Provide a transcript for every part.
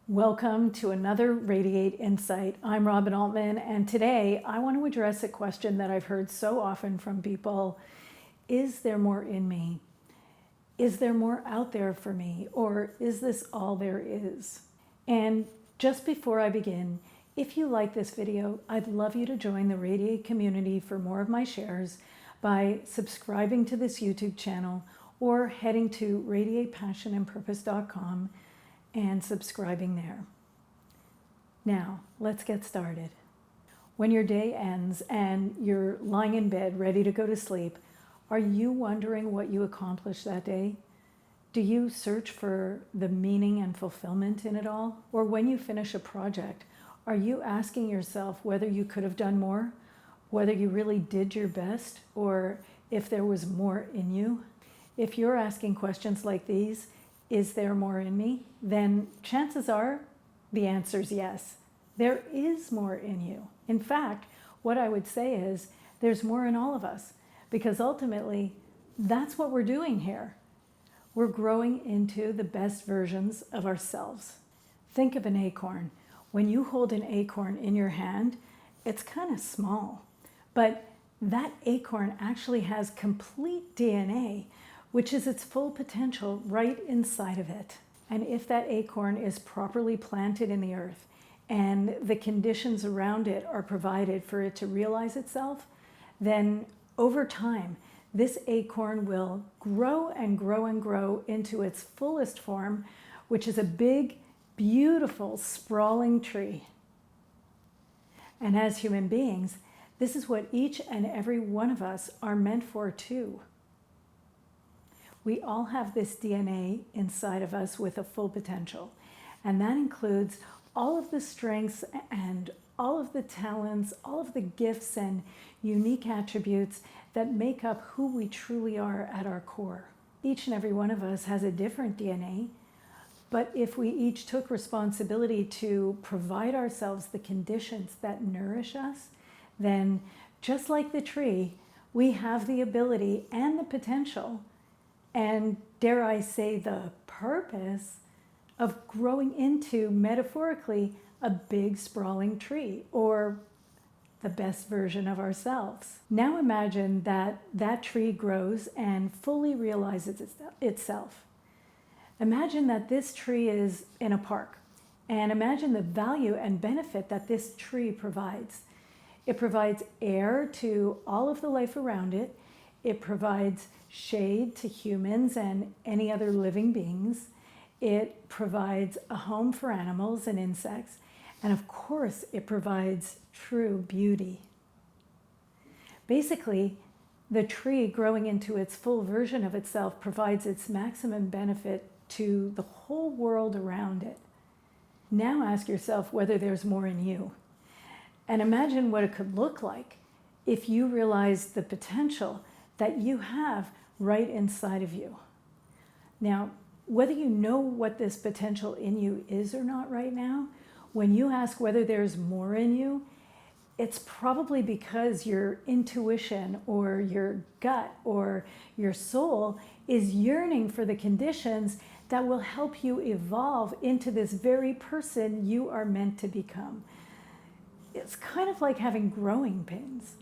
Welcome to another Radiate Insight. I'm Robin Altman, and today I want to address a question that I've heard so often from people. Is there more in me? Is there more out there for me? Or is this all there is? And just before I begin, if you like this video, I'd love you to join the Radiate community for more of my shares by subscribing to this YouTube channel or heading to radiatepassionandpurpose.com and subscribing there. Now, let's get started. When your day ends and you're lying in bed ready to go to sleep, are you wondering what you accomplished that day? Do you search for the meaning and fulfillment in it all? Or when you finish a project, are you asking yourself whether you could have done more, whether you really did your best, or if there was more in you? If you're asking questions like these, is there more in me? Then chances are the answer is yes. There is more in you. In fact, what I would say is there's more in all of us, because ultimately that's what we're doing here. We're growing into the best versions of ourselves. Think of an acorn. When you hold an acorn in your hand, it's kind of small, but that acorn actually has complete DNA, which is its full potential right inside of it. And if that acorn is properly planted in the earth and the conditions around it are provided for it to realize itself, then over time, this acorn will grow and grow and grow into its fullest form, which is a big, beautiful, sprawling tree. And as human beings, this is what each and every one of us are meant for too. We all have this DNA inside of us with a full potential, and that includes all of the strengths and all of the talents, all of the gifts and unique attributes that make up who we truly are at our core. Each and every one of us has a different DNA, but if we each took responsibility to provide ourselves the conditions that nourish us, then just like the tree, we have the ability and the potential, and dare I say the purpose, of growing into, metaphorically, a big sprawling tree, or the best version of ourselves. Now imagine that that tree grows and fully realizes itself. Imagine that this tree is in a park, and imagine the value and benefit that this tree provides. It provides air to all of the life around it. It provides shade to humans and any other living beings. It provides a home for animals and insects. And of course, it provides true beauty. Basically, the tree growing into its full version of itself provides its maximum benefit to the whole world around it. Now ask yourself whether there's more in you. And imagine what it could look like if you realized the potential that you have right inside of you. Now, whether you know what this potential in you is or not right now, when you ask whether there's more in you, it's probably because your intuition or your gut or your soul is yearning for the conditions that will help you evolve into this very person you are meant to become. It's kind of like having growing pains.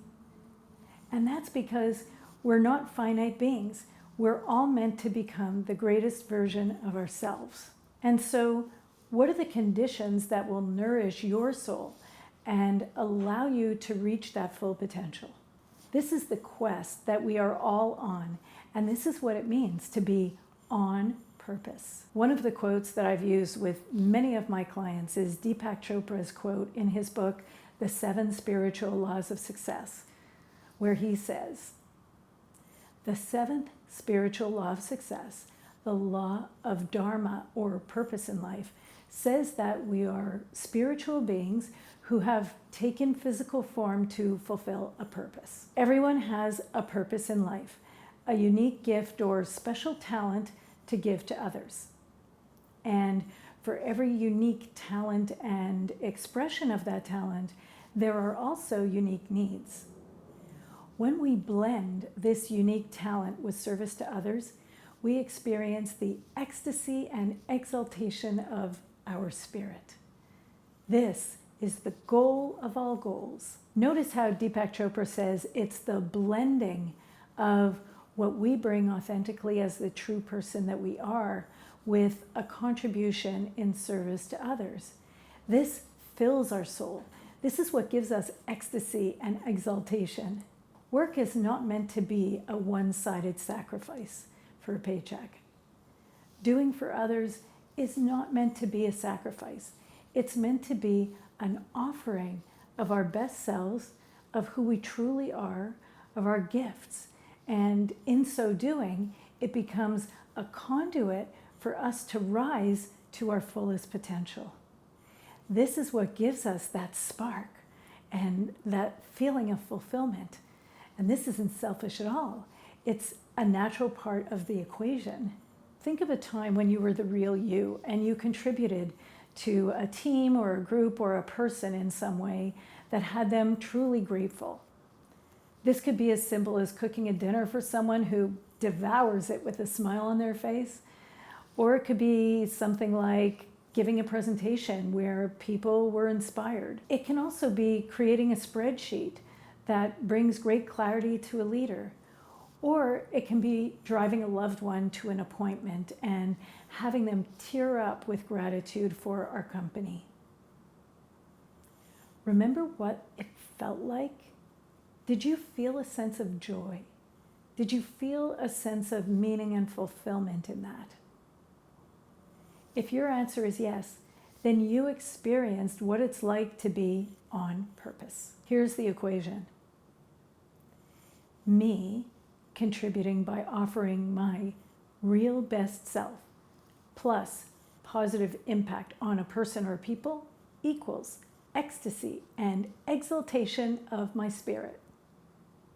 And that's because we're not finite beings. We're all meant to become the greatest version of ourselves. And so, what are the conditions that will nourish your soul and allow you to reach that full potential? This is the quest that we are all on, and this is what it means to be on purpose. One of the quotes that I've used with many of my clients is Deepak Chopra's quote in his book, The 7 Spiritual Laws of Success, where he says, "The 7th spiritual law of success, the law of dharma or purpose in life, says that we are spiritual beings who have taken physical form to fulfill a purpose. Everyone has a purpose in life, a unique gift or special talent to give to others. And for every unique talent and expression of that talent, there are also unique needs. When we blend this unique talent with service to others, we experience the ecstasy and exaltation of our spirit. This is the goal of all goals. Notice how Deepak Chopra says it's the blending of what we bring authentically as the true person that we are with a contribution in service to others. This fills our soul. This is what gives us ecstasy and exaltation. Work is not meant to be a one-sided sacrifice for a paycheck. Doing for others is not meant to be a sacrifice. It's meant to be an offering of our best selves, of who we truly are, of our gifts. And in so doing, it becomes a conduit for us to rise to our fullest potential. This is what gives us that spark and that feeling of fulfillment. And this isn't selfish at all. It's a natural part of the equation. Think of a time when you were the real you and you contributed to a team or a group or a person in some way that had them truly grateful. This could be as simple as cooking a dinner for someone who devours it with a smile on their face, or it could be something like giving a presentation where people were inspired. It can also be creating a spreadsheet that brings great clarity to a leader, or it can be driving a loved one to an appointment and having them tear up with gratitude for our company. Remember what it felt like? Did you feel a sense of joy? Did you feel a sense of meaning and fulfillment in that? If your answer is yes, then you experienced what it's like to be on purpose. Here's the equation. Me contributing by offering my real best self plus positive impact on a person or people equals ecstasy and exaltation of my spirit.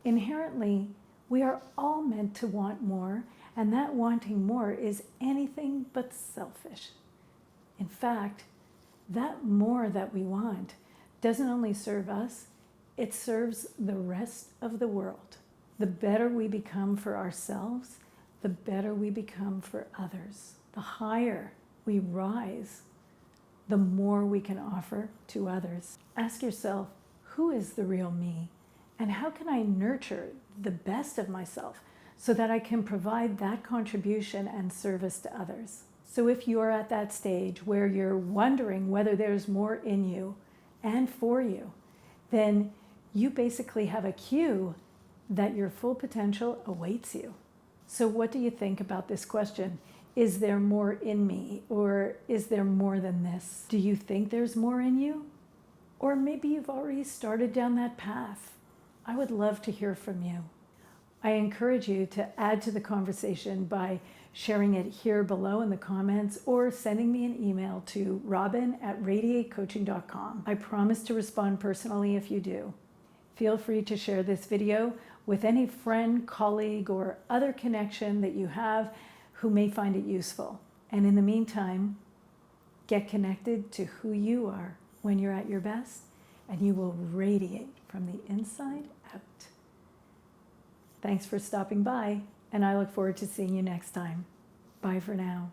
Inherently, we are all meant to want more, and that wanting more is anything but selfish. In fact, that more that we want doesn't only serve us, it serves the rest of the world. The better we become for ourselves, the better we become for others. The higher we rise, the more we can offer to others. Ask yourself, who is the real me? And how can I nurture the best of myself so that I can provide that contribution and service to others? So if you're at that stage where you're wondering whether there's more in you and for you, then you basically have a cue that your full potential awaits you. So what do you think about this question? Is there more in me, or is there more than this? Do you think there's more in you? Or maybe you've already started down that path. I would love to hear from you. I encourage you to add to the conversation by sharing it here below in the comments or sending me an email to robin@radiatecoaching.com. I promise to respond personally if you do. Feel free to share this video with any friend, colleague, or other connection that you have who may find it useful. And in the meantime, get connected to who you are when you're at your best, and you will radiate from the inside out. Thanks for stopping by, and I look forward to seeing you next time. Bye for now.